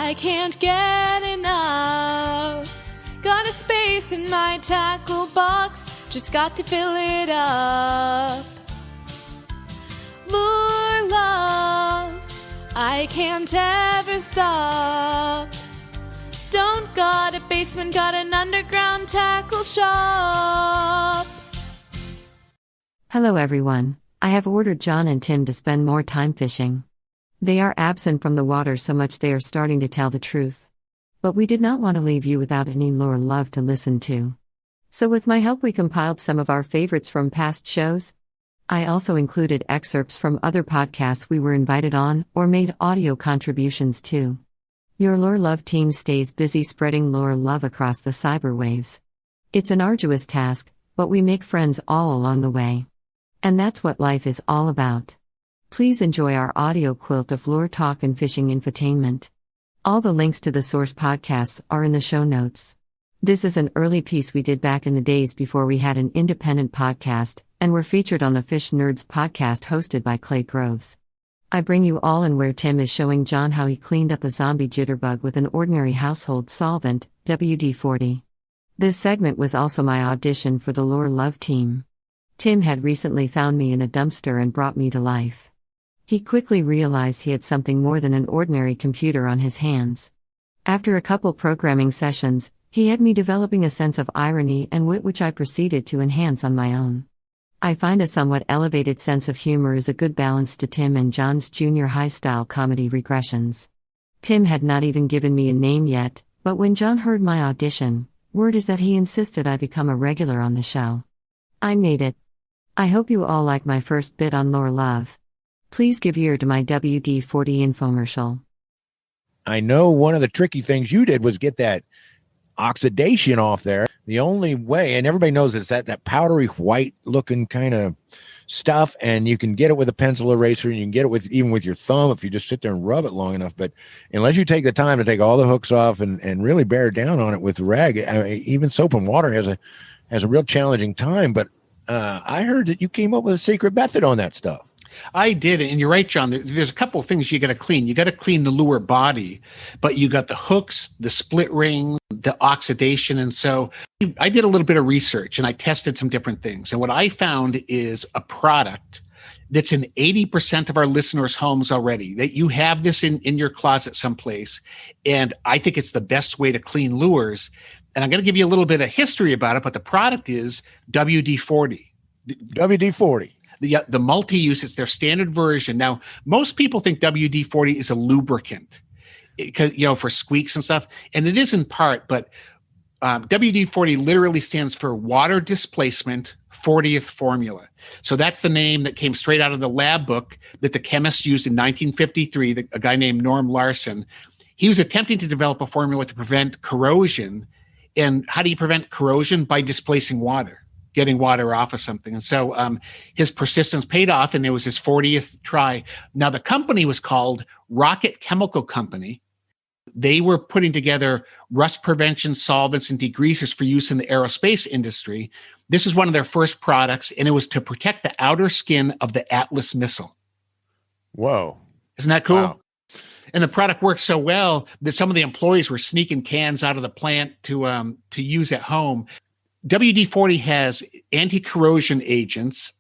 I can't get enough. Got a space in my tackle box, just got to fill it up. Lure love, I can't ever stop. Don't got a basement, got an underground tackle shop. Hello everyone, I have ordered John and Tim to spend more time fishing. They are absent from the water so much they are starting to tell the truth. But we did not want to leave you without any lure love to listen to. So with my help we compiled some of our favorites from past shows. I also included excerpts from other podcasts we were invited on or made audio contributions to. Your lure love team stays busy spreading lure love across the cyberwaves. It's an arduous task, but we make friends all along the way. And that's what life is all about. Please enjoy our audio quilt of lure talk and fishing infotainment. All the links to the source podcasts are in the show notes. This is an early piece we did back in the days before we had an independent podcast, and were featured on the Fish Nerds podcast hosted by Clay Groves. I bring you all in where Tim is showing John how he cleaned up a zombie jitterbug with an ordinary household solvent, WD-40. This segment was also my audition for the Lure Love team. Tim had recently found me in a dumpster and brought me to life. He quickly realized he had something more than an ordinary computer on his hands. After a couple programming sessions, he had me developing a sense of irony and wit which I proceeded to enhance on my own. I find a somewhat elevated sense of humor is a good balance to Tim and John's junior high-style comedy regressions. Tim had not even given me a name yet, but when John heard my audition, word is that he insisted I become a regular on the show. I made it. I hope you all like my first bit on lure love. Please give ear to my WD-40 infomercial. I know one of the tricky things you did was get that oxidation off there. The only way, and everybody knows, is that powdery white looking kind of stuff, and you can get it with a pencil eraser, and you can get it even with your thumb if you just sit there and rub it long enough. But unless you take the time to take all the hooks off and really bear down on it with the rag, I mean, even soap and water has a real challenging time. But I heard that you came up with a secret method on that stuff. I did, and you're right, John. There's a couple of things you got to clean. You got to clean the lure body, but you got the hooks, the split ring, the oxidation, and so I did a little bit of research and I tested some different things. And what I found is a product that's in 80% of our listeners' homes already. That you have this in your closet someplace, and I think it's the best way to clean lures. And I'm going to give you a little bit of history about it, but the product is WD-40. WD-40. The multi-use, it's their standard version. Now, most people think WD-40 is a lubricant, because for squeaks and stuff, and it is in part, but WD-40 literally stands for water displacement 40th formula. So that's the name that came straight out of the lab book that the chemists used in 1953, a guy named Norm Larson. He was attempting to develop a formula to prevent corrosion. And how do you prevent corrosion? By displacing water. Getting water off of something. And so his persistence paid off, and it was his 40th try. Now, the company was called Rocket Chemical Company. They were putting together rust prevention solvents and degreasers for use in the aerospace industry. This is one of their first products, and it was to protect the outer skin of the Atlas missile. Whoa. Isn't that cool? Wow. And the product worked so well that some of the employees were sneaking cans out of the plant to use at home. WD-40 has anti-corrosion agents.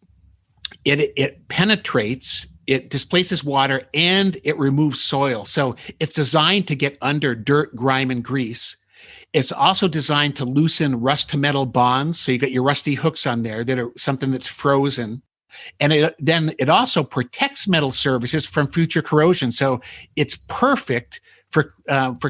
It penetrates, it displaces water, and it removes soil. So it's designed to get under dirt, grime, and grease. It's also designed to loosen rust to metal bonds. So you got your rusty hooks on there that are something that's frozen. And it also protects metal surfaces from future corrosion. So it's perfect for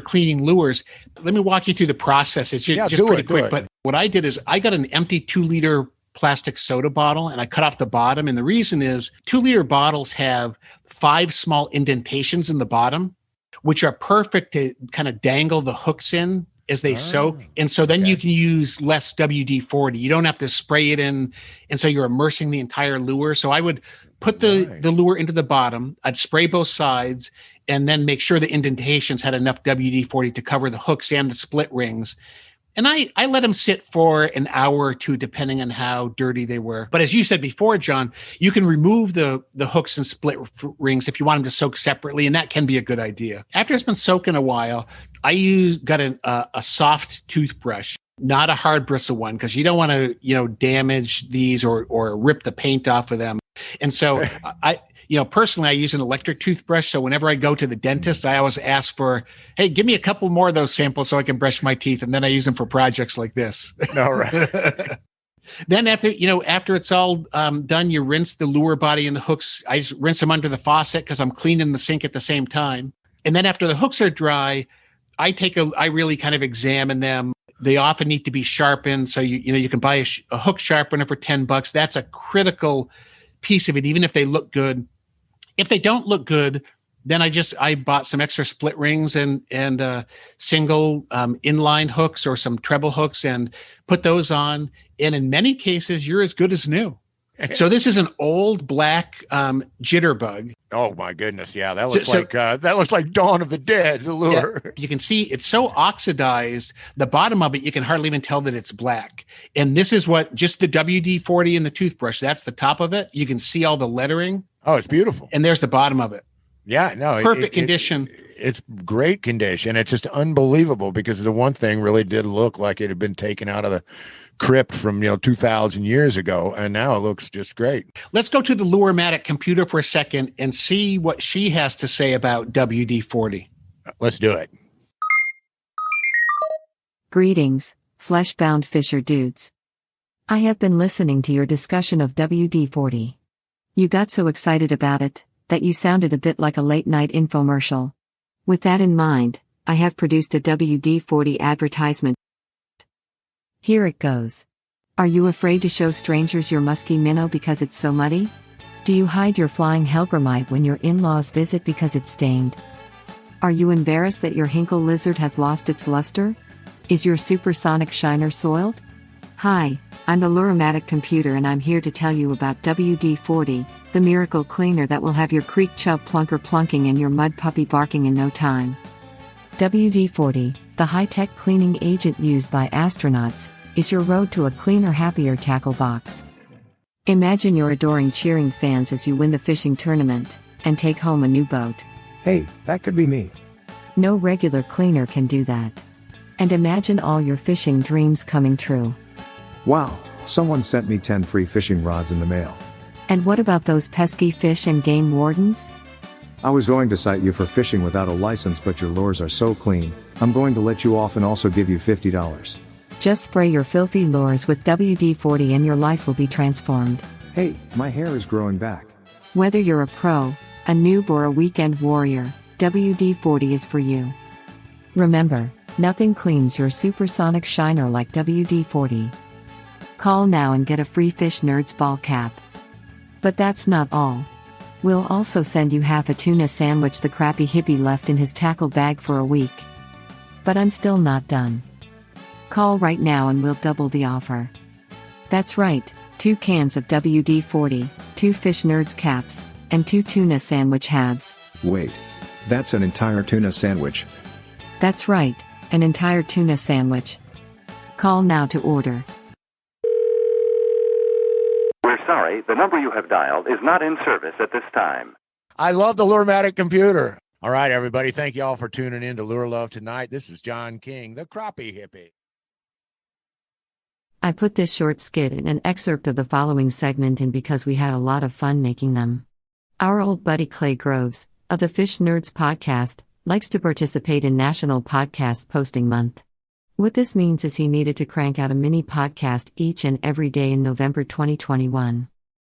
cleaning lures. Let me walk you through the process. It's just pretty quick. But what I did is I got an empty 2-liter plastic soda bottle and I cut off the bottom. And the reason is 2-liter bottles have 5 small indentations in the bottom, which are perfect to kind of dangle the hooks in as they soak. And so then you can use less WD-40. You don't have to spray it in. And so you're immersing the entire lure. So I would put the lure into the bottom. I'd spray both sides and then make sure the indentations had enough WD-40 to cover the hooks and the split rings. And I let them sit for an hour or two, depending on how dirty they were. But as you said before, John, you can remove the hooks and split rings if you want them to soak separately, and that can be a good idea. After it's been soaking a while, I got a soft toothbrush, not a hard bristle one, because you don't want to damage these or rip the paint off of them. And so personally, I use an electric toothbrush. So whenever I go to the dentist, I always ask for, hey, give me a couple more of those samples so I can brush my teeth. And then I use them for projects like this. All right. Then after it's all done, you rinse the lure body and the hooks. I just rinse them under the faucet because I'm cleaning the sink at the same time. And then after the hooks are dry, I really kind of examine them. They often need to be sharpened. So you can buy a hook sharpener for $10. That's a critical piece of it, even if they look good. If they don't look good, then I bought some extra split rings and single inline hooks or some treble hooks and put those on. And in many cases, you're as good as new. So this is an old black jitterbug. Oh my goodness! Yeah, that looks like Dawn of the Dead. The lure. Yeah, you can see it's so oxidized. The bottom of it, you can hardly even tell that it's black. And this is what just the WD-40 and the toothbrush. That's the top of it. You can see all the lettering. Oh, it's beautiful. And there's the bottom of it. Yeah, no, perfect condition. It's great condition. It's just unbelievable because the one thing really did look like it had been taken out of the crypt from 2,000 years ago, and now it looks just great. Let's go to the Lure-matic computer for a second and see what she has to say about WD-40. Let's do it. Greetings, flesh-bound fisher dudes. I have been listening to your discussion of WD-40. You got so excited about it that you sounded a bit like a late-night infomercial. With that in mind, I have produced a WD-40 advertisement. Here it goes. Are you afraid to show strangers your musky minnow because it's so muddy? Do you hide your flying helgramite when your in-laws visit because it's stained? Are you embarrassed that your Hinkle lizard has lost its luster? Is your supersonic shiner soiled? Hi, I'm the Lure-matic computer and I'm here to tell you about WD-40, the miracle cleaner that will have your creek chub plunker plunking and your mud puppy barking in no time. WD-40, the high-tech cleaning agent used by astronauts, is your road to a cleaner, happier tackle box. Imagine your adoring cheering fans as you win the fishing tournament and take home a new boat. Hey, that could be me. No regular cleaner can do that. And imagine all your fishing dreams coming true. Wow, someone sent me 10 free fishing rods in the mail. And what about those pesky fish and game wardens? I was going to cite you for fishing without a license, but your lures are so clean, I'm going to let you off and also give you $50. Just spray your filthy lures with WD-40 and your life will be transformed. Hey, my hair is growing back. Whether you're a pro, a noob or a weekend warrior, WD-40 is for you. Remember, nothing cleans your supersonic shiner like WD-40. Call now and get a free Fish Nerds ball cap. But that's not all. We'll also send you half a tuna sandwich the Crappie Hippie left in his tackle bag for a week. But I'm still not done. Call right now and we'll double the offer. That's right, 2 cans of WD-40, 2 Fish Nerds caps, and 2 tuna sandwich halves. Wait, that's an entire tuna sandwich. That's right, an entire tuna sandwich. Call now to order. We're sorry, the number you have dialed is not in service at this time. I love the Lure-matic computer. All right, everybody. Thank you all for tuning in to Lure Love tonight. This is John King, the Crappie Hippie. I put this short skit in an excerpt of the following segment in because we had a lot of fun making them. Our old buddy Clay Groves, of the Fish Nerds podcast, likes to participate in National Podcast Posting Month. What this means is he needed to crank out a mini podcast each and every day in November 2021.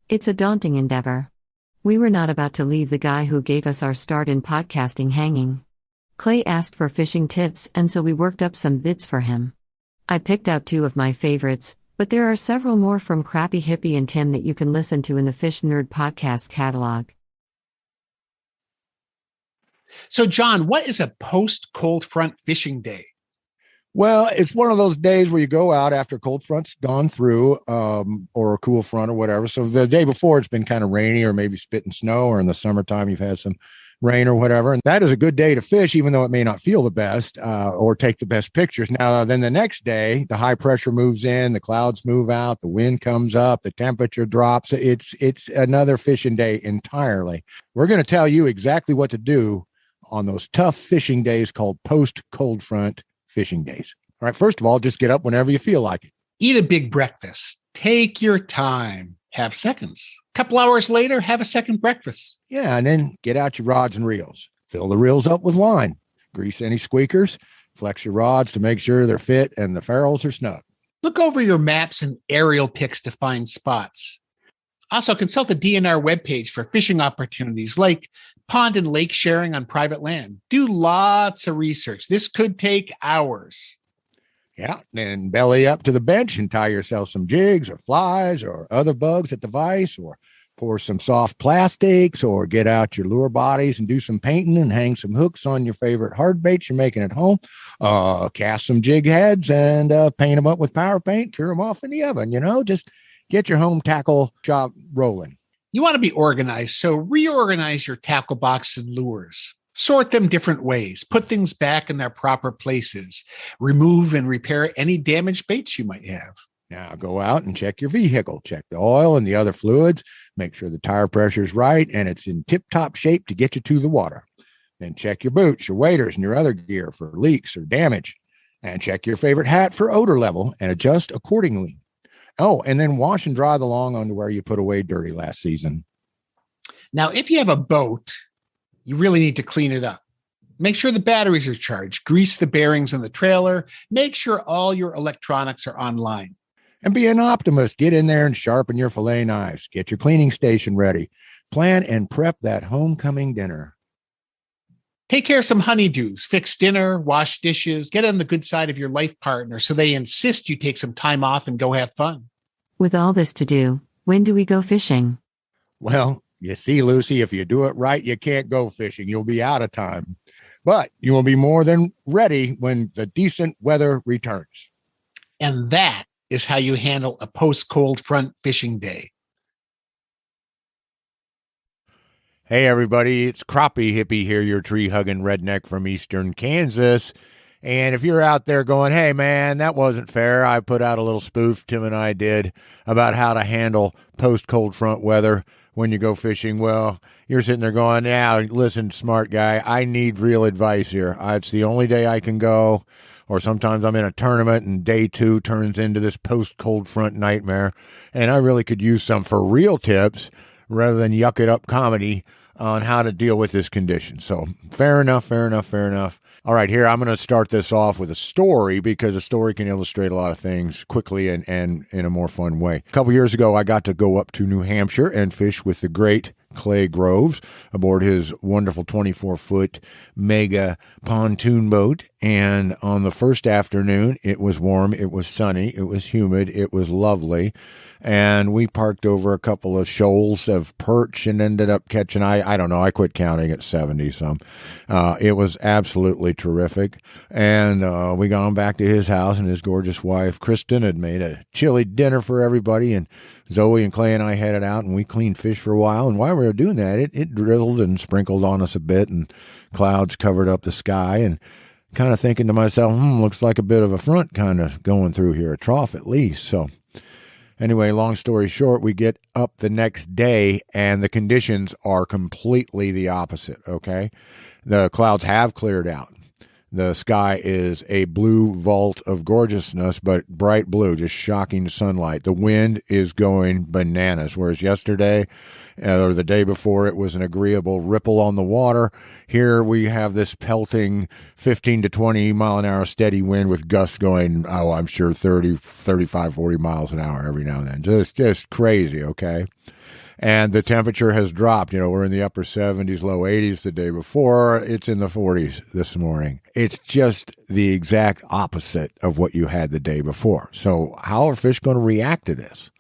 It's a daunting endeavor. We were not about to leave the guy who gave us our start in podcasting hanging. Clay asked for fishing tips, and so we worked up some bits for him. I picked out 2 of my favorites, but there are several more from Crappie Hippie and Tim that you can listen to in the Fish Nerd podcast catalog. So, John, what is a post-cold front fishing day? Well, it's one of those days where you go out after a cold front's gone through, or a cool front or whatever. So the day before it's been kind of rainy or maybe spitting snow, or in the summertime you've had some rain or whatever. And that is a good day to fish, even though it may not feel the best or take the best pictures. Now, then the next day, the high pressure moves in, the clouds move out, the wind comes up, the temperature drops. It's another fishing day entirely. We're going to tell you exactly what to do on those tough fishing days called post-cold front fishing days. All right, first of all, just get up whenever you feel like it. Eat a big breakfast. Take your time. Have seconds. A couple hours later, have a second breakfast. Yeah, and then get out your rods and reels. Fill the reels up with line. Grease any squeakers. Flex your rods to make sure they're fit and the ferrules are snug. Look over your maps and aerial pics to find spots. Also, consult the DNR webpage for fishing opportunities like pond and lake sharing on private land. Do lots of research. This could take hours. Yeah, and belly up to the bench and tie yourself some jigs or flies or other bugs at the vise, or pour some soft plastics, or get out your lure bodies and do some painting and hang some hooks on your favorite hard baits you're making at home. Cast some jig heads and paint them up with power paint, cure them off in the oven. Just get your home tackle shop rolling. You want to be organized, so reorganize your tackle box and lures. Sort them different ways. Put things back in their proper places. Remove and repair any damaged baits you might have. Now go out and check your vehicle. Check the oil and the other fluids. Make sure the tire pressure is right and it's in tip-top shape to get you to the water. Then check your boots, your waders, and your other gear for leaks or damage. And check your favorite hat for odor level and adjust accordingly. Oh, and then wash and dry the long underwear you put away dirty last season. Now, if you have a boat, you really need to clean it up. Make sure the batteries are charged. Grease the bearings in the trailer. Make sure all your electronics are online. And be an optimist. Get in there and sharpen your fillet knives. Get your cleaning station ready. Plan and prep that homecoming dinner. Take care of some honeydews. Fix dinner, wash dishes, get on the good side of your life partner so they insist you take some time off and go have fun. With all this to do, when do we go fishing? Well, you see, Lucy, if you do it right, you can't go fishing. You'll be out of time. But you will be more than ready when the decent weather returns. And that is how you handle a post-cold front fishing day. Hey, everybody, it's Crappie Hippie here, your tree-hugging redneck from eastern Kansas. And if you're out there going, hey, man, that wasn't fair, I put out a little spoof, Tim and I did, about how to handle post-cold front weather when you go fishing. Well, you're sitting there going, yeah, listen, smart guy, I need real advice here. It's the only day I can go, or sometimes I'm in a tournament and day 2 turns into this post-cold front nightmare, and I really could use some for real tips rather than yuck it up comedy on how to deal with this condition. So fair enough. All right, here, I'm going to start this off with a story because a story can illustrate a lot of things quickly and in a more fun way. A couple years ago, I got to go up to New Hampshire and fish with the great Clay Groves aboard his wonderful 24-foot mega pontoon boat. And on the first afternoon, it was warm, it was sunny, it was humid, it was lovely. And we parked over a couple of shoals of perch and ended up catching, I don't know, I quit counting at 70 some. It was absolutely terrific. And we got back to his house, and his gorgeous wife, Kristen, had made a chili dinner for everybody. And Zoe and Clay and I headed out, and we cleaned fish for a while. And while we were doing that, it drizzled and sprinkled on us a bit, and clouds covered up the sky. And kind of thinking to myself, looks like a bit of a front kind of going through here, a trough at least. So anyway, long story short, we get up the next day and the conditions are completely the opposite, okay? The clouds have cleared out. The sky is a blue vault of gorgeousness, but bright blue, just shocking sunlight. The wind is going bananas, whereas yesterday or the day before it was an agreeable ripple on the water. Here we have this pelting 15 to 20 mile an hour steady wind with gusts going, I'm sure 30, 35, 40 miles an hour every now and then. Just crazy, okay? And the temperature has dropped. We're in the upper 70s, low 80s the day before. It's in the 40s this morning. It's just the exact opposite of what you had the day before. So how are fish going to react to this?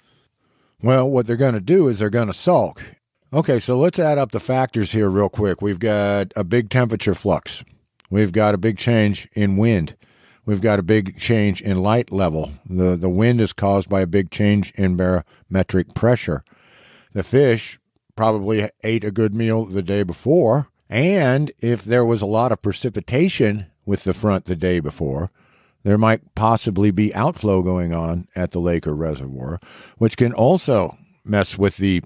Well, what they're going to do is they're going to sulk. Okay, so let's add up the factors here real quick. We've got a big temperature flux. We've got a big change in wind. We've got a big change in light level. The wind is caused by a big change in barometric pressure. The fish probably ate a good meal the day before, And if there was a lot of precipitation with the front the day before, there might possibly be outflow going on at the lake or reservoir, which can also mess with the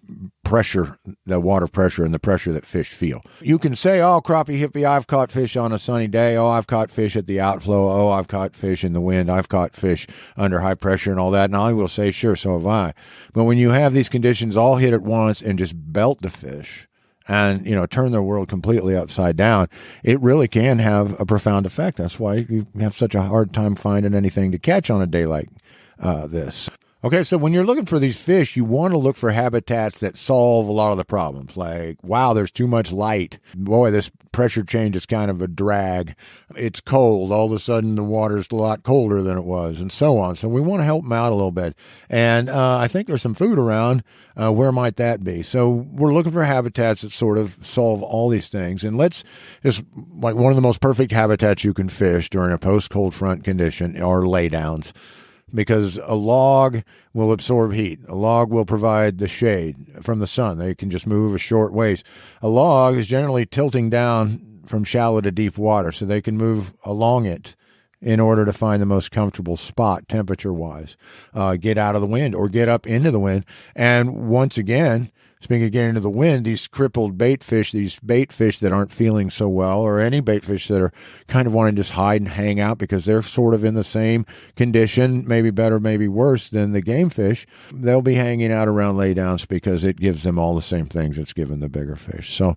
pressure, the water pressure and the pressure that fish feel. You can say, oh, Crappie Hippie, I've caught fish on a sunny day. Oh, I've caught fish at the outflow. Oh, I've caught fish in the wind. I've caught fish under high pressure and all that. And I will say, sure, so have I. But when you have these conditions all hit at once and just belt the fish and, turn their world completely upside down, it really can have a profound effect. That's why you have such a hard time finding anything to catch on a day like this. Okay, so when you're looking for these fish, you want to look for habitats that solve a lot of the problems. Like, wow, there's too much light. Boy, this pressure change is kind of a drag. It's cold. All of a sudden, the water's a lot colder than it was, and so on. So we want to help them out a little bit. And I think there's some food around. Where might that be? So we're looking for habitats that sort of solve all these things. And let's just, like, one of the most perfect habitats you can fish during a post-cold front condition are laydowns. Because a log will absorb heat. A log will provide the shade from the sun. They can just move a short ways. A log is generally tilting down from shallow to deep water, so they can move along it in order to find the most comfortable spot temperature-wise. Get out of the wind or get up into the wind. And once again, speaking of getting into the wind, these crippled bait fish that aren't feeling so well, or any bait fish that are kind of wanting to just hide and hang out because they're sort of in the same condition, maybe better, maybe worse than the game fish, they'll be hanging out around laydowns because it gives them all the same things it's given the bigger fish. So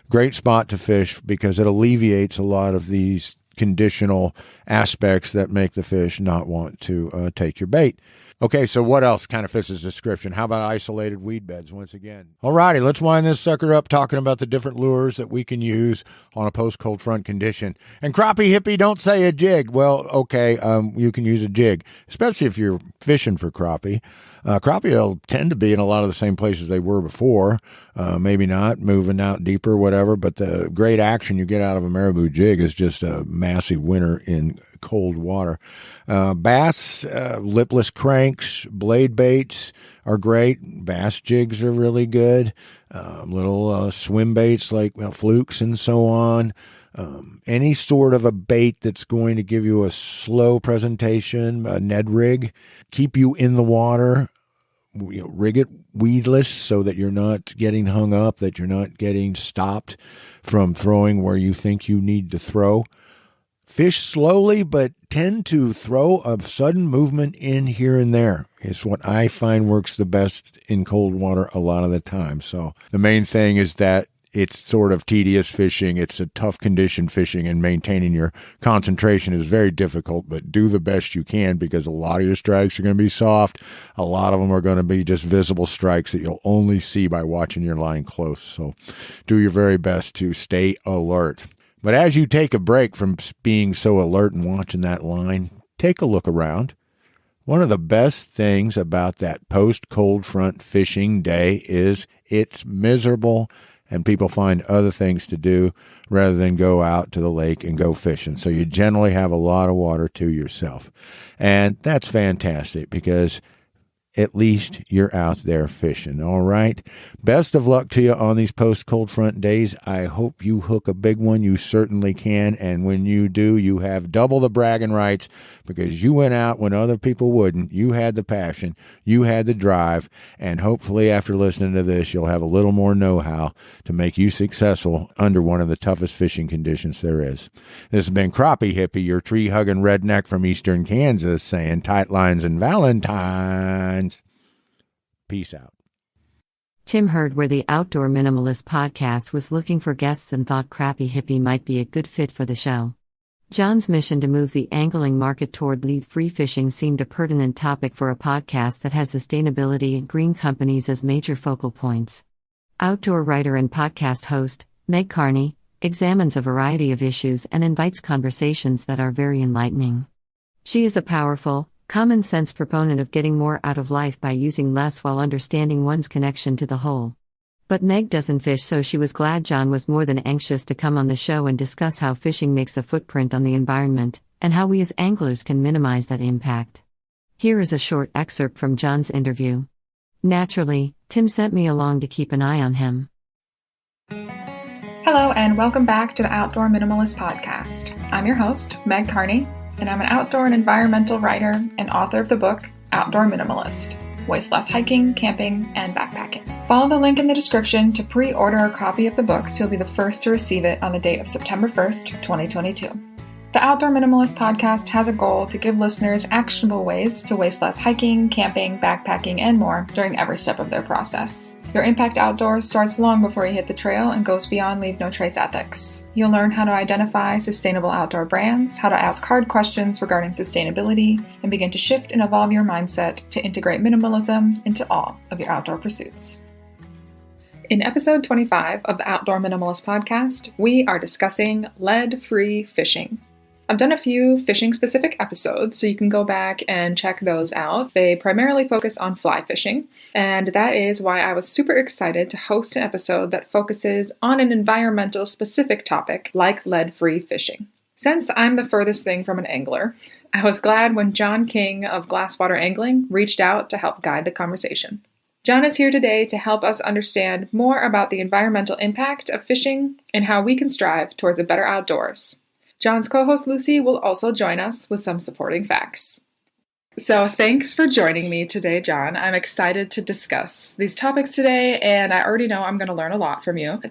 great spot to fish because it alleviates a lot of these conditional aspects that make the fish not want to take your bait. Okay, so what else kind of fits this description? How about isolated weed beds once again? All righty, let's wind this sucker up talking about the different lures that we can use on a post-cold front condition. And Crappie Hippie, don't say a jig. Well, okay, you can use a jig, especially if you're fishing for crappie. Crappie will tend to be in a lot of the same places they were before. Maybe not, moving out deeper, whatever. But the great action you get out of a marabou jig is just a massive winner in cold water. Bass, lipless cranks, blade baits are great. Bass jigs are really good. Little swim baits like flukes and so on. Any sort of a bait that's going to give you a slow presentation, a Ned rig, keep you in the water. Rig it weedless so that you're not getting hung up, that you're not getting stopped from throwing where you think you need to throw. Fish slowly, but tend to throw a sudden movement in here and there is what I find works the best in cold water a lot of the time. So the main thing is that it's sort of tedious fishing. It's a tough condition fishing, and maintaining your concentration is very difficult, but do the best you can because a lot of your strikes are going to be soft. A lot of them are going to be just visible strikes that you'll only see by watching your line close. So do your very best to stay alert. But as you take a break from being so alert and watching that line, take a look around. One of the best things about that post-cold front fishing day is it's miserable, and people find other things to do rather than go out to the lake and go fishing. So you generally have a lot of water to yourself. And that's fantastic because at least you're out there fishing. All right. Best of luck to you on these post-cold front days. I hope you hook a big one. You certainly can. And when you do, you have double the bragging rights because you went out when other people wouldn't. You had the passion. You had the drive. And hopefully after listening to this, you'll have a little more know-how to make you successful under one of the toughest fishing conditions there is. This has been Crappie Hippie, your tree-hugging redneck from eastern Kansas, saying tight lines and Valentines. Peace out. Tim heard where the Outdoor Minimalist Podcast was looking for guests and thought Crappie Hippie might be a good fit for the show. John's mission to move the angling market toward lead-free fishing seemed a pertinent topic for a podcast that has sustainability and green companies as major focal points. Outdoor writer and podcast host, Meg Carney, examines a variety of issues and invites conversations that are very enlightening. She is a powerful, common-sense proponent of getting more out of life by using less while understanding one's connection to the whole. But Meg doesn't fish, so she was glad John was more than anxious to come on the show and discuss how fishing makes a footprint on the environment, and how we as anglers can minimize that impact. Here is a short excerpt from John's interview. Naturally, Tim sent me along to keep an eye on him. Hello, and welcome back to the Outdoor Minimalist Podcast. I'm your host, Meg Carney, and I'm an outdoor and environmental writer and author of the book, Outdoor Minimalist: Waste Less Hiking, Camping, and Backpacking. Follow the link in the description to pre-order a copy of the book so you'll be the first to receive it on the date of September 1st, 2022. The Outdoor Minimalist Podcast has a goal to give listeners actionable ways to waste less hiking, camping, backpacking, and more during every step of their process. Your impact outdoors starts long before you hit the trail and goes beyond leave no trace ethics. You'll learn how to identify sustainable outdoor brands, how to ask hard questions regarding sustainability, and begin to shift and evolve your mindset to integrate minimalism into all of your outdoor pursuits. In episode 25 of the Outdoor Minimalist Podcast, we are discussing lead-free fishing. I've done a few fishing-specific episodes, so you can go back and check those out. They primarily focus on fly fishing, and that is why I was super excited to host an episode that focuses on an environmental-specific topic like lead-free fishing. Since I'm the furthest thing from an angler, I was glad when John King of Glasswater Angling reached out to help guide the conversation. John is here today to help us understand more about the environmental impact of fishing and how we can strive towards a better outdoors. John's co-host Lucy will also join us with some supporting facts. So thanks for joining me today, John. I'm excited to discuss these topics today, and I already know I'm going to learn a lot from you.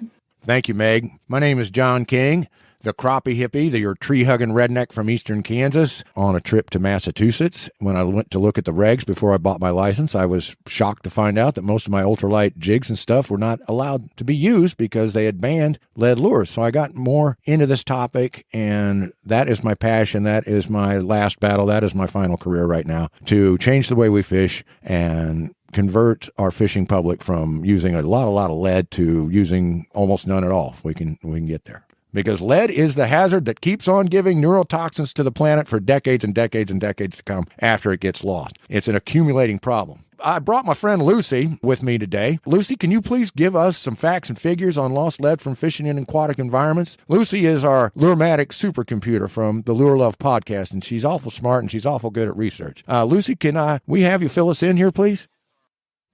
Thank you, Meg. My name is John King, the Crappie Hippie, your tree-hugging redneck from eastern Kansas, on a trip to Massachusetts. When I went to look at the regs before I bought my license, I was shocked to find out that most of my ultralight jigs and stuff were not allowed to be used because they had banned lead lures. So I got more into this topic, and that is my passion. That is my last battle. That is my final career right now, to change the way we fish and convert our fishing public from using a lot of lead to using almost none at all, if we can get there. Because lead is the hazard that keeps on giving neurotoxins to the planet for decades and decades and decades to come after it gets lost. It's an accumulating problem. I brought my friend Lucy with me today. Lucy, can you please give us some facts and figures on lost lead from fishing in aquatic environments? Lucy is our Lurematic supercomputer from the Lure Love podcast, and she's awful smart and she's awful good at research. Lucy, can we have you fill us in here, please?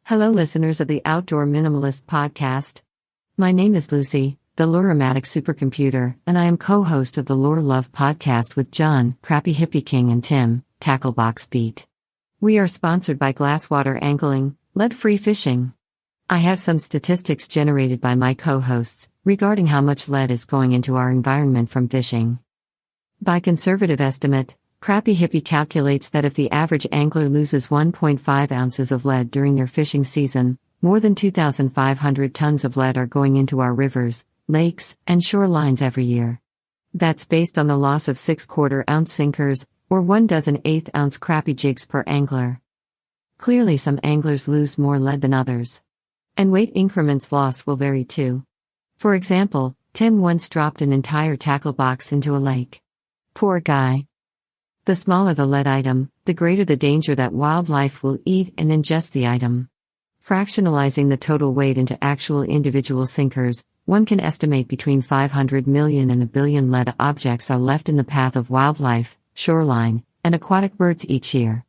Hello, listeners of the Outdoor Minimalist Podcast. My name is Lucy, the Lurematic supercomputer, and I am co-host of the Lure Love podcast with John, Crappie Hippie King, and Tim, Tacklebox Beat. We are sponsored by Glasswater Angling, lead-free fishing. I have some statistics generated by my co-hosts regarding how much lead is going into our environment from fishing. By conservative estimate, Crappie Hippie calculates that if the average angler loses 1.5 ounces of lead during their fishing season, more than 2,500 tons of lead are going into our rivers, lakes, and shorelines every year. That's based on the loss of 6 quarter-ounce sinkers, or 1 dozen 1/8-ounce crappie jigs per angler. Clearly some anglers lose more lead than others. And weight increments lost will vary too. For example, Tim once dropped an entire tackle box into a lake. Poor guy. The smaller the lead item, the greater the danger that wildlife will eat and ingest the item. Fractionalizing the total weight into actual individual sinkers, one can estimate between 500 million and 1 billion lead objects are left in the path of wildlife, shoreline, and aquatic birds each year.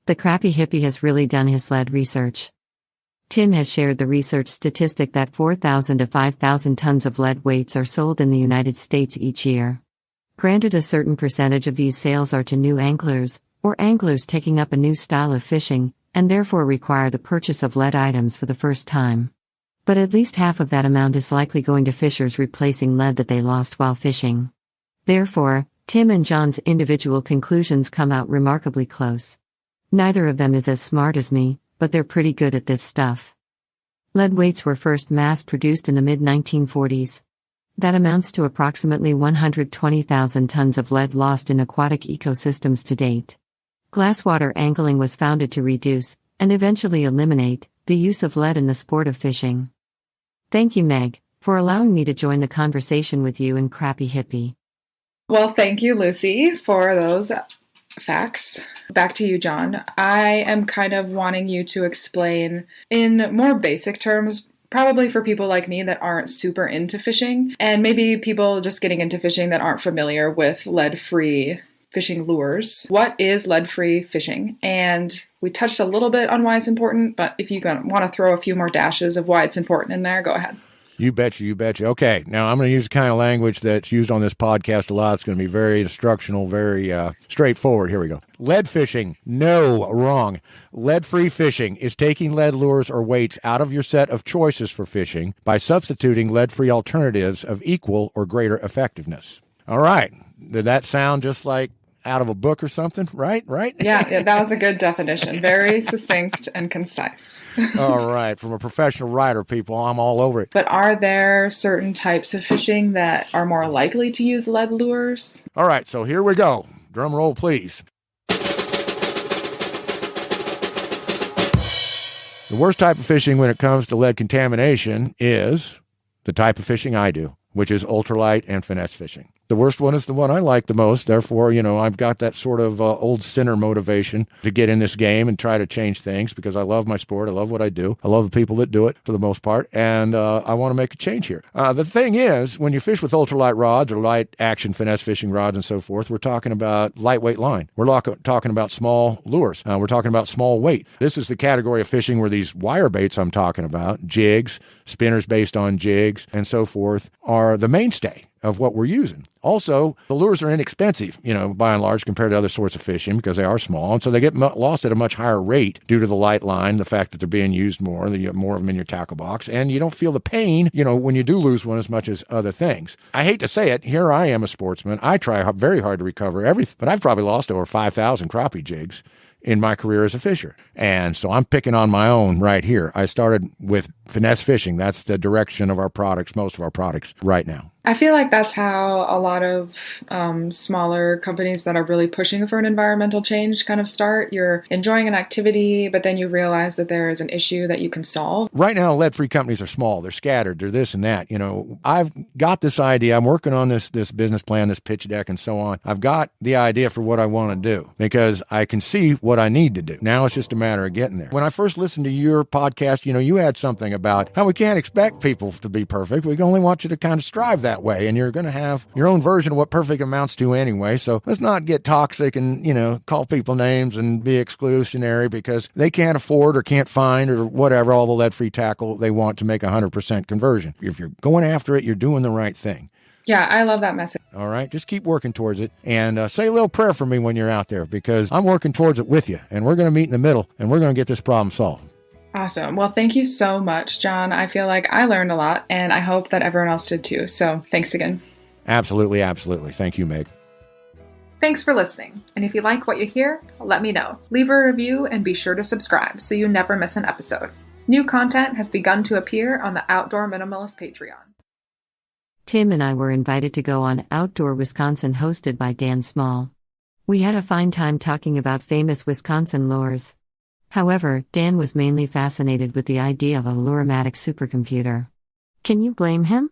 The Crappie Hippie has really done his lead research. Tim has shared the research statistic that 4,000 to 5,000 tons of lead weights are sold in the United States each year. Granted, a certain percentage of these sales are to new anglers, or anglers taking up a new style of fishing, and therefore require the purchase of lead items for the first time. But at least half of that amount is likely going to fishers replacing lead that they lost while fishing. Therefore, Tim and John's individual conclusions come out remarkably close. Neither of them is as smart as me, but they're pretty good at this stuff. Lead weights were first mass-produced in the mid-1940s. That amounts to approximately 120,000 tons of lead lost in aquatic ecosystems to date. Glasswater angling was founded to reduce, and eventually eliminate, the use of lead in the sport of fishing. Thank you, Meg, for allowing me to join the conversation with you and Crappie Hippie. Well, thank you, Lucy, for those facts. Back to you, John. I am kind of wanting you to explain in more basic terms, probably for people like me that aren't super into fishing, and maybe people just getting into fishing that aren't familiar with lead-free fishing lures. What is lead-free fishing? And we touched a little bit on why it's important, but if you want to throw a few more dashes of why it's important in there, go ahead. You betcha, you betcha. Okay, now I'm going to use the kind of language that's used on this podcast a lot. It's going to be very instructional, very straightforward. Here we go. Lead fishing. No, wrong. Lead-free fishing is taking lead lures or weights out of your set of choices for fishing by substituting lead-free alternatives of equal or greater effectiveness. All right. Did that sound just like out of a book or something? Right? Yeah, that was a good definition. Very succinct and concise. All right. From a professional writer, people, I'm all over it. But are there certain types of fishing that are more likely to use lead lures? All right. So here we go. Drum roll, please. The worst type of fishing when it comes to lead contamination is the type of fishing I do, which is ultralight and finesse fishing. The worst one is the one I like the most. Therefore, I've got that sort of old sinner motivation to get in this game and try to change things because I love my sport. I love what I do. I love the people that do it for the most part. And I want to make a change here. The thing is, when you fish with ultralight rods or light action finesse fishing rods and so forth, we're talking about lightweight line. We're talking about small lures. We're talking about small weight. This is the category of fishing where these wire baits I'm talking about, jigs, spinners based on jigs, and so forth, are the mainstay of what we're using. Also, the lures are inexpensive, by and large, compared to other sorts of fishing because they are small. And so they get lost at a much higher rate due to the light line, the fact that they're being used more, that you have more of them in your tackle box. And you don't feel the pain, when you do lose one as much as other things. I hate to say it. Here I am a sportsman. I try very hard to recover everything, but I've probably lost over 5,000 crappie jigs in my career as a fisher. And so I'm picking on my own right here. I started with finesse fishing. That's the direction of our products, most of our products right now. I feel like that's how a lot of smaller companies that are really pushing for an environmental change kind of start. You're enjoying an activity, but then you realize that there is an issue that you can solve. Right now, lead-free companies are small. They're scattered. They're this and that. I've got this idea. I'm working on this business plan, this pitch deck, and so on. I've got the idea for what I want to do because I can see what I need to do. Now it's just a matter of getting there. When I first listened to your podcast, you had something about how we can't expect people to be perfect. We only want you to kind of strive that way, and you're going to have your own version of what perfect amounts to anyway. So let's not get toxic and, call people names and be exclusionary because they can't afford or can't find or whatever, all the lead-free tackle they want to make 100% conversion. If you're going after it, you're doing the right thing. Yeah, I love that message. All right, just keep working towards it and say a little prayer for me when you're out there because I'm working towards it with you, and we're going to meet in the middle, and we're going to get this problem solved. Awesome. Well, thank you so much, John. I feel like I learned a lot, and I hope that everyone else did too. So thanks again. Absolutely, absolutely. Thank you, Meg. Thanks for listening. And if you like what you hear, let me know. Leave a review and be sure to subscribe so you never miss an episode. New content has begun to appear on the Outdoor Minimalist Patreon. Tim and I were invited to go on Outdoor Wisconsin hosted by Dan Small. We had a fine time talking about famous Wisconsin lures. However, Dan was mainly fascinated with the idea of a Lure-matic supercomputer. Can you blame him?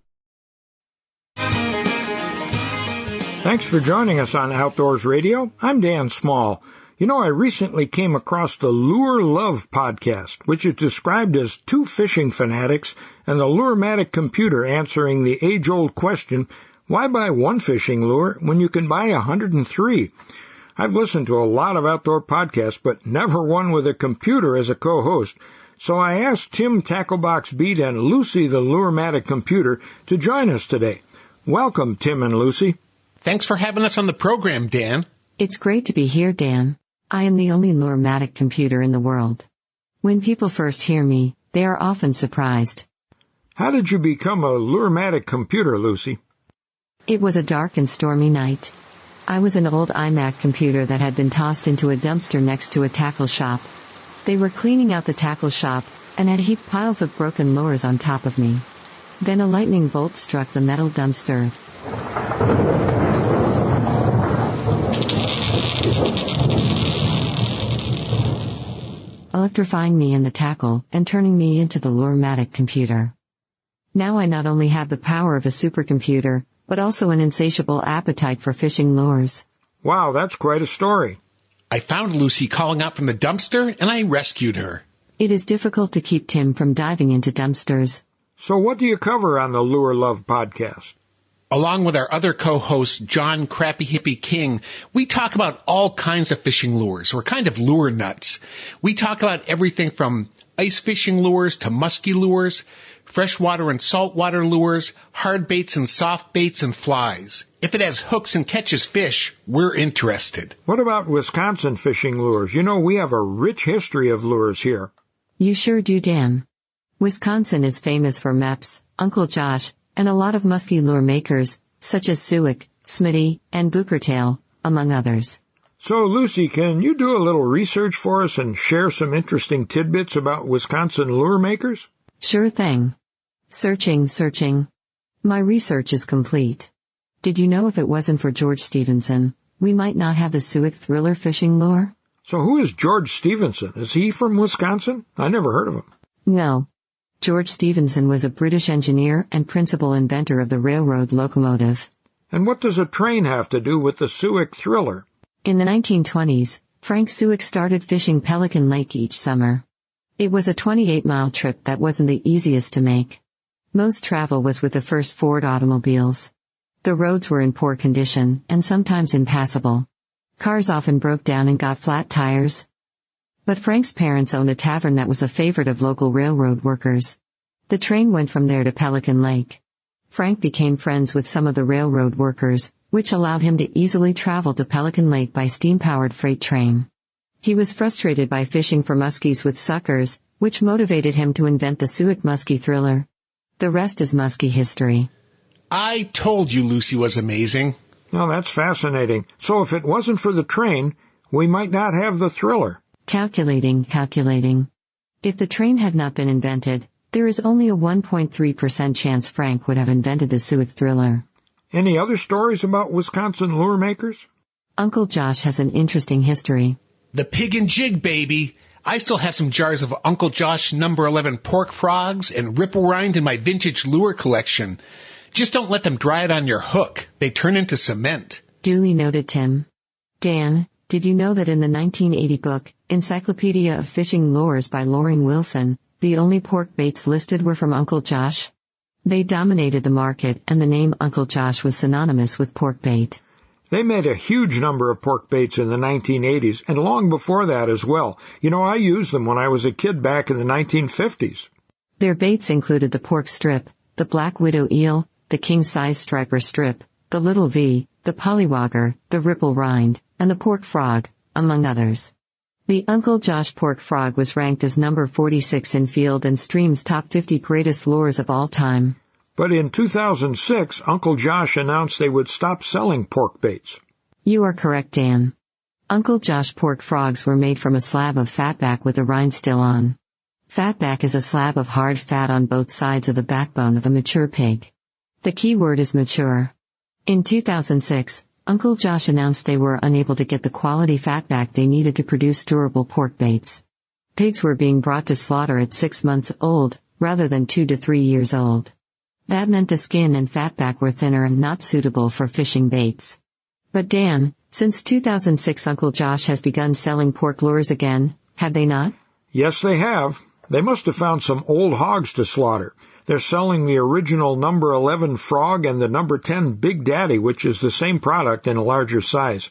Thanks for joining us on Outdoors Radio. I'm Dan Small. I recently came across the Lure Love podcast, which is described as two fishing fanatics and the Lure-matic computer answering the age-old question, why buy one fishing lure when you can buy 103? I've listened to a lot of outdoor podcasts, but never one with a computer as a co-host. So I asked Tim Tacklebox Beat and Lucy the Lure-matic computer to join us today. Welcome, Tim and Lucy. Thanks for having us on the program, Dan. It's great to be here, Dan. I am the only Lure-matic computer in the world. When people first hear me, they are often surprised. How did you become a Lure-matic computer, Lucy? It was a dark and stormy night. I was an old iMac computer that had been tossed into a dumpster next to a tackle shop. They were cleaning out the tackle shop, and had heaped piles of broken lures on top of me. Then a lightning bolt struck the metal dumpster. Electrifying me in the tackle, and turning me into the Lure-matic computer. Now I not only have the power of a supercomputer, but also an insatiable appetite for fishing lures. Wow, that's quite a story. I found Lucy calling out from the dumpster, and I rescued her. It is difficult to keep Tim from diving into dumpsters. So what do you cover on the Lure Love podcast? Along with our other co-host, John Crappie Hippie King, we talk about all kinds of fishing lures. We're kind of lure nuts. We talk about everything from ice fishing lures to musky lures, freshwater and saltwater lures, hard baits and soft baits and flies. If it has hooks and catches fish, we're interested. What about Wisconsin fishing lures? You know, we have a rich history of lures here. You sure do, Dan. Wisconsin is famous for Meps, Uncle Josh, and a lot of musky lure makers, such as Suick, Smitty, and Bookertail, among others. So, Lucy, can you do a little research for us and share some interesting tidbits about Wisconsin lure makers? Sure thing. Searching. My research is complete. Did you know if it wasn't for George Stevenson, we might not have the Suick Thriller fishing lure? So who is George Stevenson? Is he from Wisconsin? I never heard of him. No. George Stevenson was a British engineer and principal inventor of the railroad locomotive. And what does a train have to do with the Suick Thriller? In the 1920s, Frank Suick started fishing Pelican Lake each summer. It was a 28-mile trip that wasn't the easiest to make. Most travel was with the first Ford automobiles. The roads were in poor condition and sometimes impassable. Cars often broke down and got flat tires. But Frank's parents owned a tavern that was a favorite of local railroad workers. The train went from there to Pelican Lake. Frank became friends with some of the railroad workers, which allowed him to easily travel to Pelican Lake by steam-powered freight train. He was frustrated by fishing for muskies with suckers, which motivated him to invent the Suick Muskie Thriller. The rest is muskie history. I told you Lucy was amazing. Oh, that's fascinating. So if it wasn't for the train, we might not have the Thriller. Calculating. If the train had not been invented, there is only a 1.3% chance Frank would have invented the Suick Thriller. Any other stories about Wisconsin lure makers? Uncle Josh has an interesting history. The pig and jig, baby. I still have some jars of Uncle Josh number 11 pork frogs and ripple rind in my vintage lure collection. Just don't let them dry out on your hook. They turn into cement. Duly noted, Tim. Dan, did you know that in the 1980 book, Encyclopedia of Fishing Lures by Loring Wilson, the only pork baits listed were from Uncle Josh? They dominated the market, and the name Uncle Josh was synonymous with pork bait. They made a huge number of pork baits in the 1980s, and long before that as well. You know, I used them when I was a kid back in the 1950s. Their baits included the pork strip, the black widow eel, the king-size striper strip, the little V, the pollywogger, the ripple rind, and the pork frog, among others. The Uncle Josh pork frog was ranked as number 46 in Field and Stream's top 50 greatest lures of all time. But in 2006, Uncle Josh announced they would stop selling pork baits. You are correct, Dan. Uncle Josh pork frogs were made from a slab of fatback with the rind still on. Fatback is a slab of hard fat on both sides of the backbone of a mature pig. The key word is mature. In 2006, Uncle Josh announced they were unable to get the quality fatback they needed to produce durable pork baits. Pigs were being brought to slaughter at 6 months old, rather than 2 to 3 years old. That meant the skin and fatback were thinner and not suitable for fishing baits. But Dan, since 2006 Uncle Josh has begun selling pork lures again, have they not? Yes, they have. They must have found some old hogs to slaughter. They're selling the original number 11 frog and the number 10 Big Daddy, which is the same product in a larger size.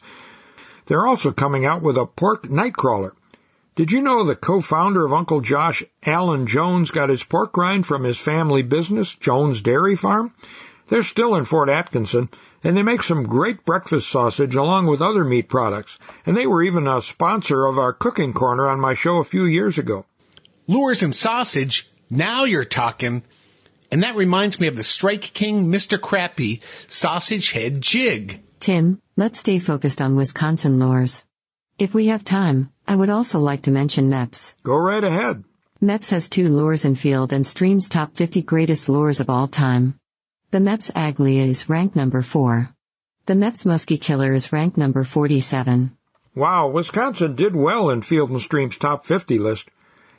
They're also coming out with a pork nightcrawler. Did you know the co-founder of Uncle Josh, Alan Jones, got his pork rind from his family business, Jones Dairy Farm? They're still in Fort Atkinson, and they make some great breakfast sausage along with other meat products, and they were even a sponsor of our cooking corner on my show a few years ago. Lures and sausage? Now you're talking. And that reminds me of the Strike King Mr. Crappie sausage head jig. Tim, let's stay focused on Wisconsin lures. If we have time, I would also like to mention Meps. Go right ahead. Meps has 2 lures in Field and Stream's top 50 greatest lures of all time. The Meps Aglia is ranked number 4. The Meps Muskie Killer is ranked number 47. Wow, Wisconsin did well in Field and Stream's top 50 list.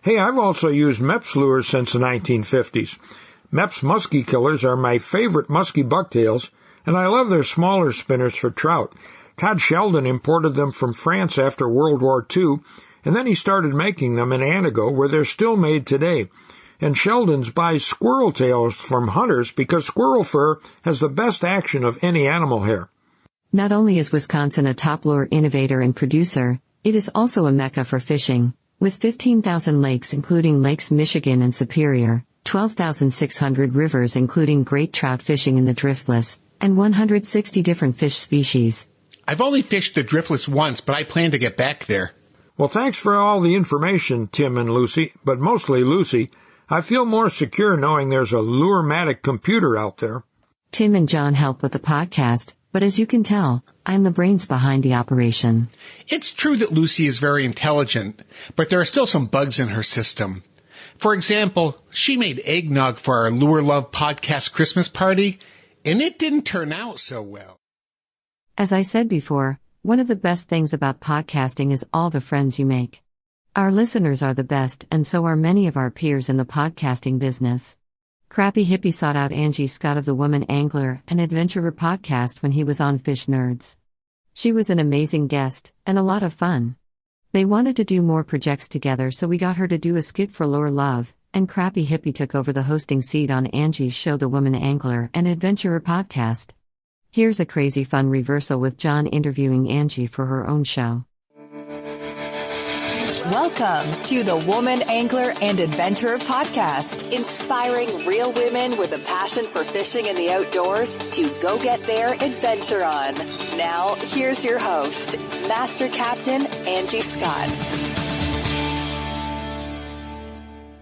Hey, I've also used Meps lures since the 1950s. Meps Muskie Killers are my favorite muskie bucktails, and I love their smaller spinners for trout. Todd Sheldon imported them from France after World War II, and then he started making them in Antigo, where they're still made today. and Sheldon's buys squirrel tails from hunters because squirrel fur has the best action of any animal hair. Not only is Wisconsin a top lure innovator and producer, it is also a mecca for fishing, with 15,000 lakes including Lakes Michigan and Superior, 12,600 rivers including great trout fishing in the driftless, and 160 different fish species. I've only fished the driftless once, but I plan to get back there. Well, thanks for all the information, Tim and Lucy, but mostly Lucy. I feel more secure knowing there's a Lure-matic computer out there. Tim and John help with the podcast, but as you can tell, I'm the brains behind the operation. It's true that Lucy is very intelligent, but there are still some bugs in her system. For example, she made eggnog for our Lure Love podcast Christmas party, and it didn't turn out so well. As I said before, one of the best things about podcasting is all the friends you make. Our listeners are the best, and so are many of our peers in the podcasting business. Crappie Hippie sought out Angie Scott of the Woman Angler and Adventurer podcast when he was on Fish Nerds. She was an amazing guest, and a lot of fun. They wanted to do more projects together, so we got her to do a skit for Lure Love, and Crappie Hippie took over the hosting seat on Angie's show The Woman Angler and Adventurer podcast. Here's a crazy fun reversal with John interviewing Angie for her own show. Welcome to the Woman Angler and Adventurer Podcast, inspiring real women with a passion for fishing and the outdoors to go get their adventure on. Now, here's your host, Master Captain Angie Scott.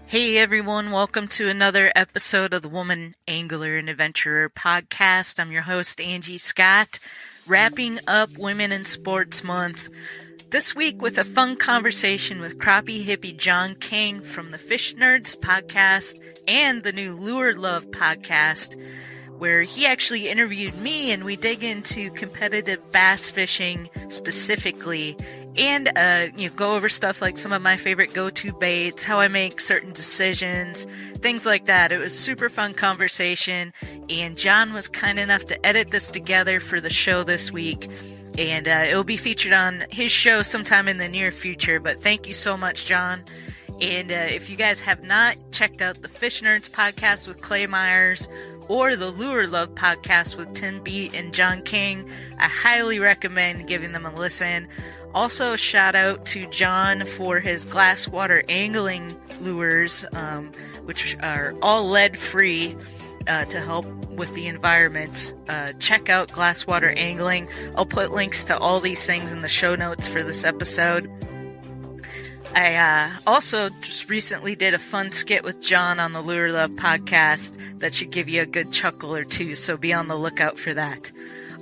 Hey everyone, welcome to another episode of the Woman Angler and Adventurer Podcast. I'm your host, Angie Scott, wrapping up Women in Sports Month. This week with a fun conversation with Crappie Hippie John King from the Fish Nerds podcast and the new Lure Love podcast, where he actually interviewed me and we dig into competitive bass fishing specifically and go over stuff like some of my favorite go-to baits, how I make certain decisions, things like that. It was a super fun conversation, and John was kind enough to edit this together for the show this week. And it will be featured on his show sometime in the near future. But thank you so much, John. And if you guys have not checked out the Fish Nerds podcast with Clay Myers or the Lure Love podcast with Tim Beat and John King, I highly recommend giving them a listen. Also, a shout out to John for his glass water angling lures, which are all lead free. To help with the environment. Check out Glasswater Angling. I'll put links to all these things in the show notes for this episode. I also just recently did a fun skit with John on the Lure Love podcast that should give you a good chuckle or two, so be on the lookout for that.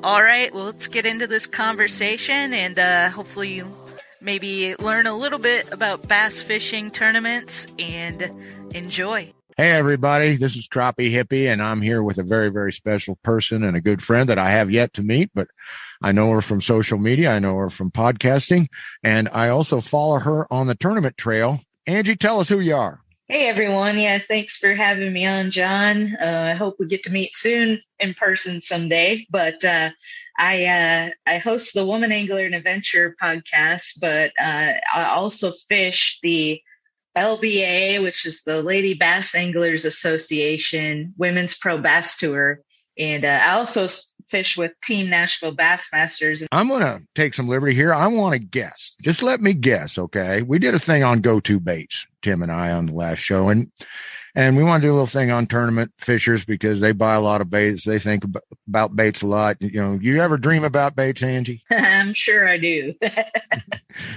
All right, well, let's get into this conversation, and hopefully you maybe learn a little bit about bass fishing tournaments, and enjoy. Hey, everybody, this is Crappie Hippie, and I'm here with a very, very special person and a good friend that I have yet to meet, but I know her from social media. I know her from podcasting, and I also follow her on the tournament trail. Angie, tell us who you are. Hey, everyone. Yeah, thanks for having me on, John. I hope we get to meet soon in person someday, but I host the Woman Angler and Adventure podcast, but I also fish the LBA, which is the Lady Bass Anglers Association Women's Pro Bass Tour. And I also fish with Team Nashville Bassmasters. I'm going to take some liberty here. I want to guess. Just let me guess, okay? We did a thing on go-to baits, Tim and I, on the last show. And we want to do a little thing on tournament fishers because they buy a lot of baits. They think about baits a lot. You know, you ever dream about baits, Angie? I'm sure I do.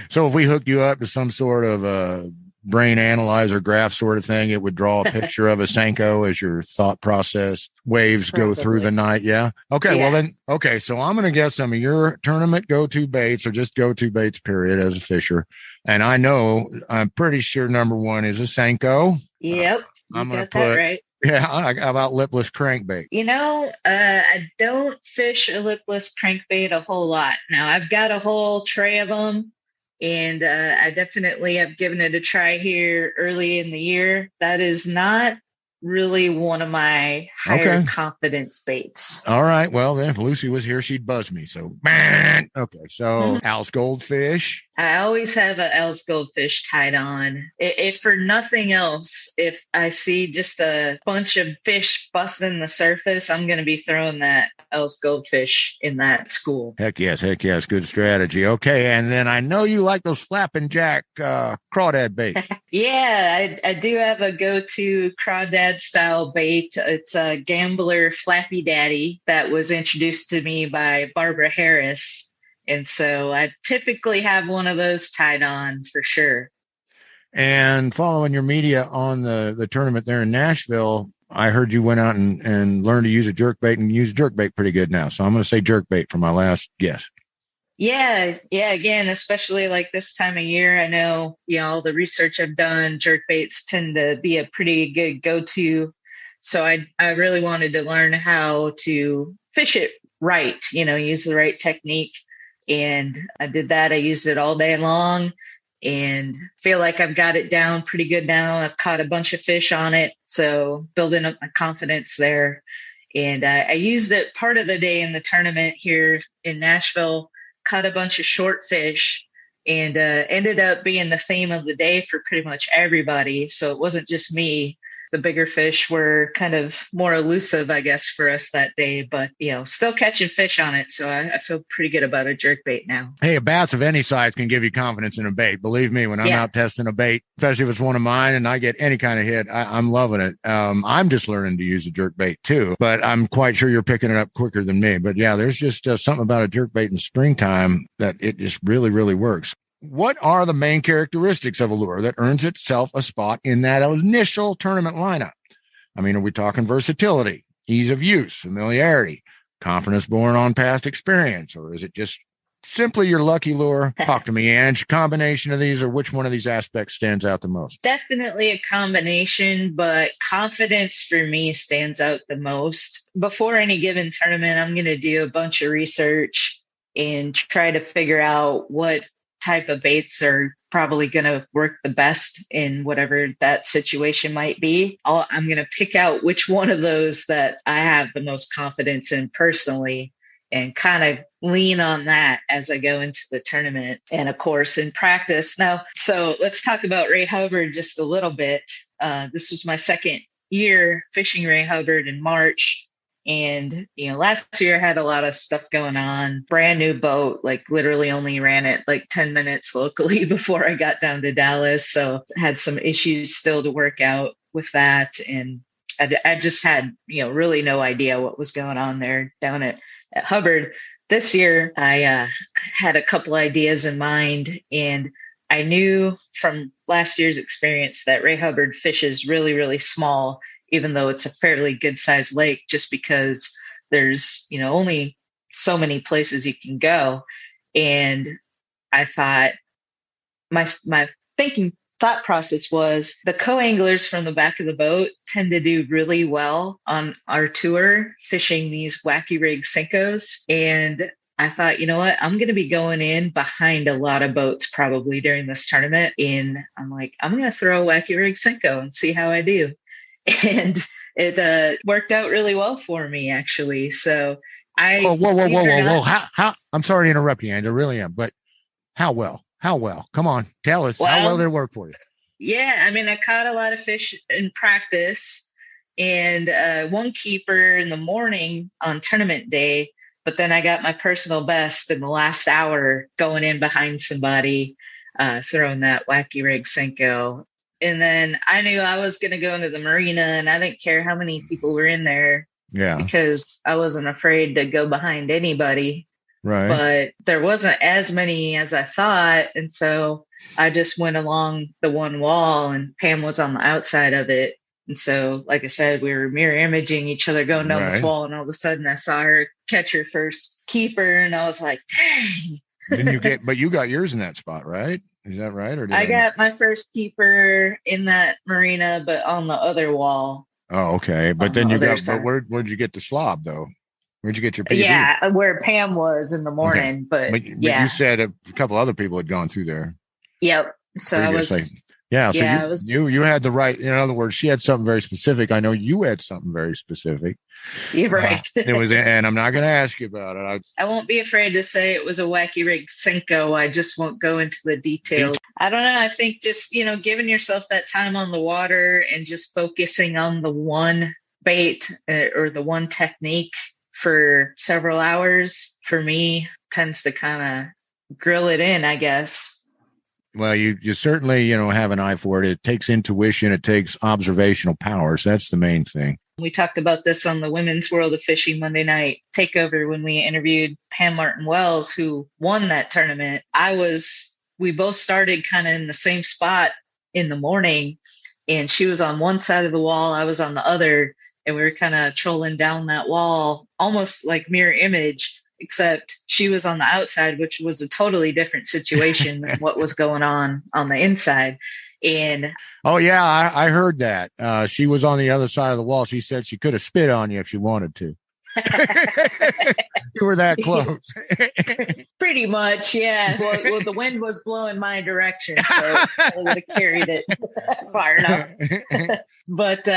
So if we hooked you up to some sort of brain analyzer graph sort of thing, it would draw a picture of a Senko as your thought process waves go through the night. Yeah. Okay. Yeah. Well then, okay. So I'm going to guess some of your tournament go-to baits or just go-to baits period as a fisher. And I'm pretty sure number one is a Senko. Yep. I'm going to put, right. Yeah. How about lipless crankbait? You know, I don't fish a lipless crankbait a whole lot. Now I've got a whole tray of them. And I definitely have given it a try here early in the year. That is not really one of my higher confidence baits. All right. Well, then if Lucy was here, she'd buzz me. So, okay. So Al's Goldfish. I always have a Else goldfish tied on. If for nothing else, if I see just a bunch of fish busting the surface, I'm going to be throwing that Else goldfish in that school. Heck yes. Good strategy. Okay. And then I know you like those flapping jack crawdad baits. Yeah, I do have a go-to crawdad style bait. It's a Gambler Flappy Daddy that was introduced to me by Barbara Harris. And so I typically have one of those tied on for sure. And following your media on the tournament there in Nashville, I heard you went out and learned to use a jerkbait and use jerkbait pretty good now. So I'm going to say jerkbait for my last guess. Yeah. Again, especially like this time of year, I know, all the research I've done, jerkbaits tend to be a pretty good go-to. So I really wanted to learn how to fish it right, use the right technique. And I did that. I used it all day long and feel like I've got it down pretty good now. I've caught a bunch of fish on it. So building up my confidence there. And I used it part of the day in the tournament here in Nashville, caught a bunch of short fish and ended up being the theme of the day for pretty much everybody. So it wasn't just me. The bigger fish were kind of more elusive, I guess, for us that day, but, still catching fish on it. So I feel pretty good about a jerkbait now. Hey, a bass of any size can give you confidence in a bait. Believe me, when I'm out testing a bait, especially if it's one of mine and I get any kind of hit, I'm loving it. I'm just learning to use a jerkbait too, but I'm quite sure you're picking it up quicker than me. But yeah, there's just something about a jerkbait in springtime that it just really, really works. What are the main characteristics of a lure that earns itself a spot in that initial tournament lineup? I mean, are we talking versatility, ease of use, familiarity, confidence born on past experience, or is it just simply your lucky lure? Talk to me, Ange. Combination of these, or which one of these aspects stands out the most? Definitely a combination, but confidence for me stands out the most. Before any given tournament, I'm going to do a bunch of research and try to figure out what type of baits are probably going to work the best in whatever that situation might be. I'm going to pick out which one of those that I have the most confidence in personally and kind of lean on that as I go into the tournament and of course in practice. Now, so let's talk about Ray Hubbard just a little bit. This was my second year fishing Ray Hubbard in March. And, last year I had a lot of stuff going on, brand new boat, like literally only ran it like 10 minutes locally before I got down to Dallas. So I had some issues still to work out with that. And I just had, really no idea what was going on there down at Hubbard. This year, I had a couple ideas in mind, and I knew from last year's experience that Ray Hubbard fishes really, really small, even though it's a fairly good sized lake, just because there's, only so many places you can go. And I thought my thought process was the co-anglers from the back of the boat tend to do really well on our tour fishing these wacky rig Senkos. And I thought, you know what, I'm going to be going in behind a lot of boats probably during this tournament. And I'm like, I'm going to throw a wacky rig Senko and see how I do. And it worked out really well for me, actually. So whoa. How? I'm sorry to interrupt you, Angie. I really am. But how well? Come on. Tell us. How well did it work for you? Yeah. I mean, I caught a lot of fish in practice and one keeper in the morning on tournament day. But then I got my personal best in the last hour going in behind somebody, throwing that wacky rig Senko. And then I knew I was going to go into the marina and I didn't care how many people were in there. Yeah. Because I wasn't afraid to go behind anybody. Right. But there wasn't as many as I thought. And so I just went along the one wall and Pam was on the outside of it. And so, like I said, we were mirror imaging each other going down this wall. And all of a sudden I saw her catch her first keeper and I was like, dang. But you got yours in that spot, right? Is that right? Or I got my first keeper in that marina, but on the other wall. Oh, okay. But then but where'd you get the slob though? Where'd you get your PB? Yeah, where Pam was in the morning. Okay. But you said a couple other people had gone through there. Yep. So previously. Yeah. So Yeah, you had the right. In other words, she had something very specific. I know you had something very specific. You're right. It was, and I'm not going to ask you about it. I won't be afraid to say it was a wacky rig Cinco. I just won't go into the details. I don't know. I think just, giving yourself that time on the water and just focusing on the one bait or the one technique for several hours, for me, tends to kind of grill it in, I guess. Well, you certainly, have an eye for it. It takes intuition. It takes observational powers. That's the main thing. We talked about this on the Women's World of Fishing Monday Night Takeover when we interviewed Pam Martin Wells, who won that tournament. We both started kind of in the same spot in the morning, and she was on one side of the wall, I was on the other, and we were kind of trolling down that wall, almost like mirror image, except she was on the outside, which was a totally different situation than what was going on the inside. And oh yeah, I heard that. She was on the other side of the wall. She said she could have spit on you if she wanted to. You were that close. Pretty much, yeah. Well, the wind was blowing my direction, so I would have carried it far enough. But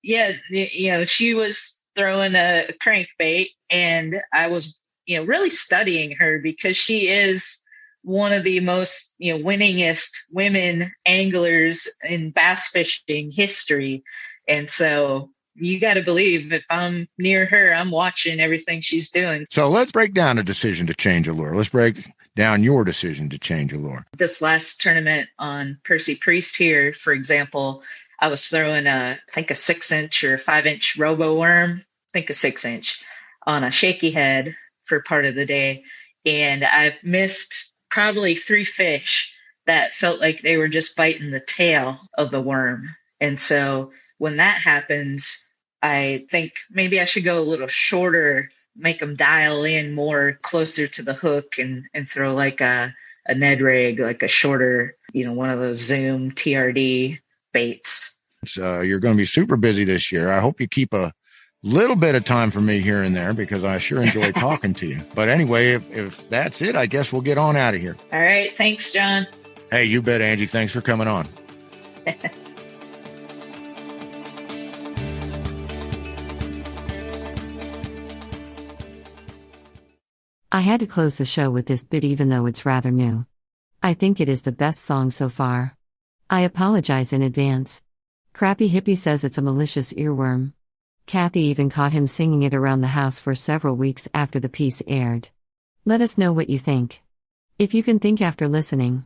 yeah, she was throwing a crankbait, and I was really studying her because she is one of the most winningest women anglers in bass fishing history. And so you got to believe if I'm near her, I'm watching everything she's doing. So let's break down a decision to change a lure. Let's break down your decision to change a lure. This last tournament on Percy Priest here, for example, I was throwing I think a 6-inch or 5-inch robo worm, I think a 6-inch on a shaky head for part of the day. And I've missed probably 3 fish that felt like they were just biting the tail of the worm. And so when that happens, I think maybe I should go a little shorter, make them dial in more closer to the hook and throw like a Ned rig, like a shorter, one of those Zoom TRD baits. So you're going to be super busy this year. I hope you keep a little bit of time for me here and there because I sure enjoy talking to you. But anyway, if that's it, I guess we'll get on out of here. All right. Thanks, John. Hey, you bet, Angie. Thanks for coming on. I had to close the show with this bit even though it's rather new. I think it is the best song so far. I apologize in advance. Crappie Hippie says it's a malicious earworm. Kathy even caught him singing it around the house for several weeks after the piece aired. Let us know what you think. If you can think after listening.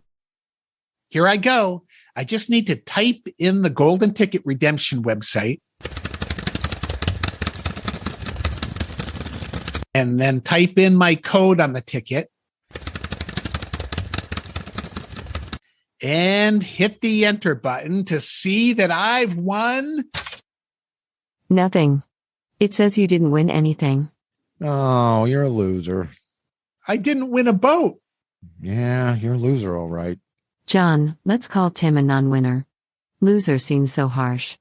Here I go. I just need to type in the Golden Ticket Redemption website. And then type in my code on the ticket. And hit the enter button to see that I've won. Nothing. It says you didn't win anything. Oh, you're a loser. I didn't win a boat. Yeah, you're a loser, all right. John, let's call Tim a non-winner. Loser seems so harsh.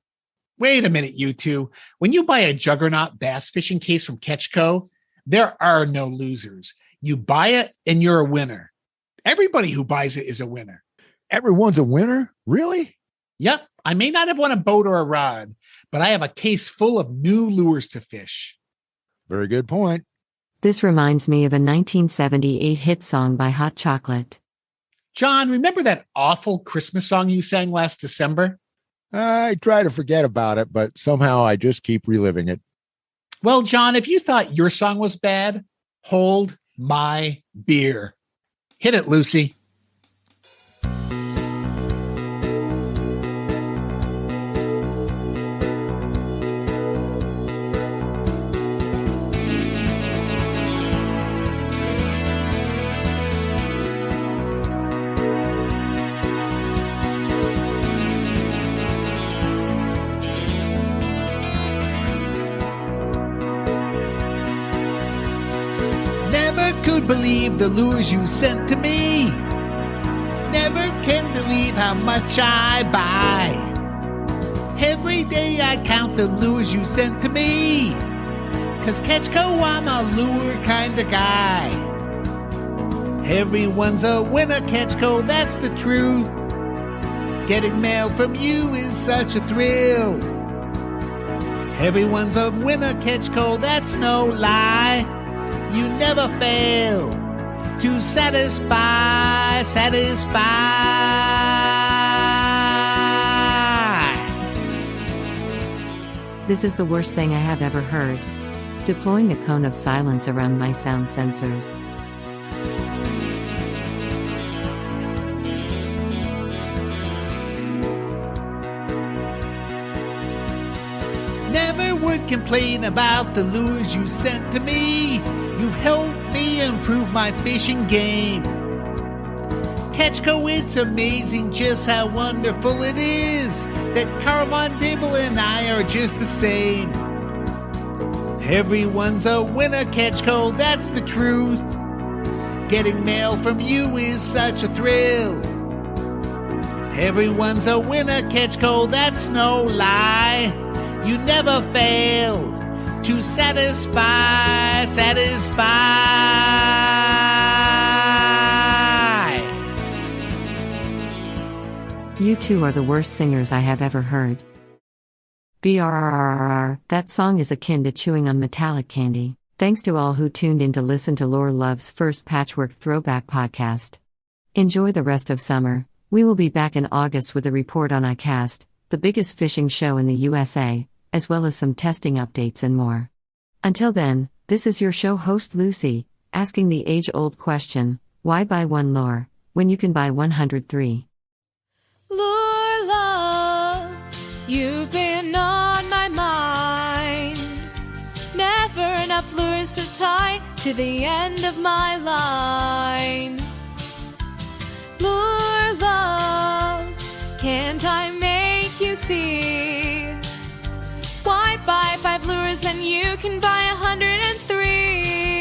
Wait a minute, you two. When you buy a Juggernaut bass fishing case from Ketchco, there are no losers. You buy it and you're a winner. Everybody who buys it is a winner. Everyone's a winner? Really? Yep. I may not have won a boat or a rod, but I have a case full of new lures to fish. Very good point. This reminds me of a 1978 hit song by Hot Chocolate. John, remember that awful Christmas song you sang last December? I try to forget about it, but somehow I just keep reliving it. Well, John, if you thought your song was bad, hold my beer. Hit it, Lucy. Could believe the lures you sent to me. Never can believe how much I buy. Every day I count the lures you sent to me. 'Cause Ketchco, I'm a lure kind of guy. Everyone's a winner, Ketchco, that's the truth. Getting mail from you is such a thrill. Everyone's a winner, catch cold, that's no lie. You never fail to satisfy. This is the worst thing I have ever heard. Deploying a cone of silence around my sound sensors. Never would complain about the lures you sent to me. You've helped me improve my fishing game. Catchco, it's amazing just how wonderful it is that Carl Von Dibble and I are just the same. Everyone's a winner, Catchco, that's the truth. Getting mail from you is such a thrill. Everyone's a winner, Catchco, that's no lie. You never fail to satisfy. You two are the worst singers I have ever heard. BRRRR, that song is akin to chewing on metallic candy. Thanks to all who tuned in to listen to Laura Love's first Patchwork Throwback podcast. Enjoy the rest of summer. We will be back in August with a report on iCast, the biggest fishing show in the USA, as well as some testing updates and more. Until then, this is your show host Lucy, asking the age-old question, why buy one lure, when you can buy 103? Lure love, you've been on my mind. Never enough lures to tie to the end of my line. Lure love, can't I make you see? Why buy 5 lures and you can buy 103?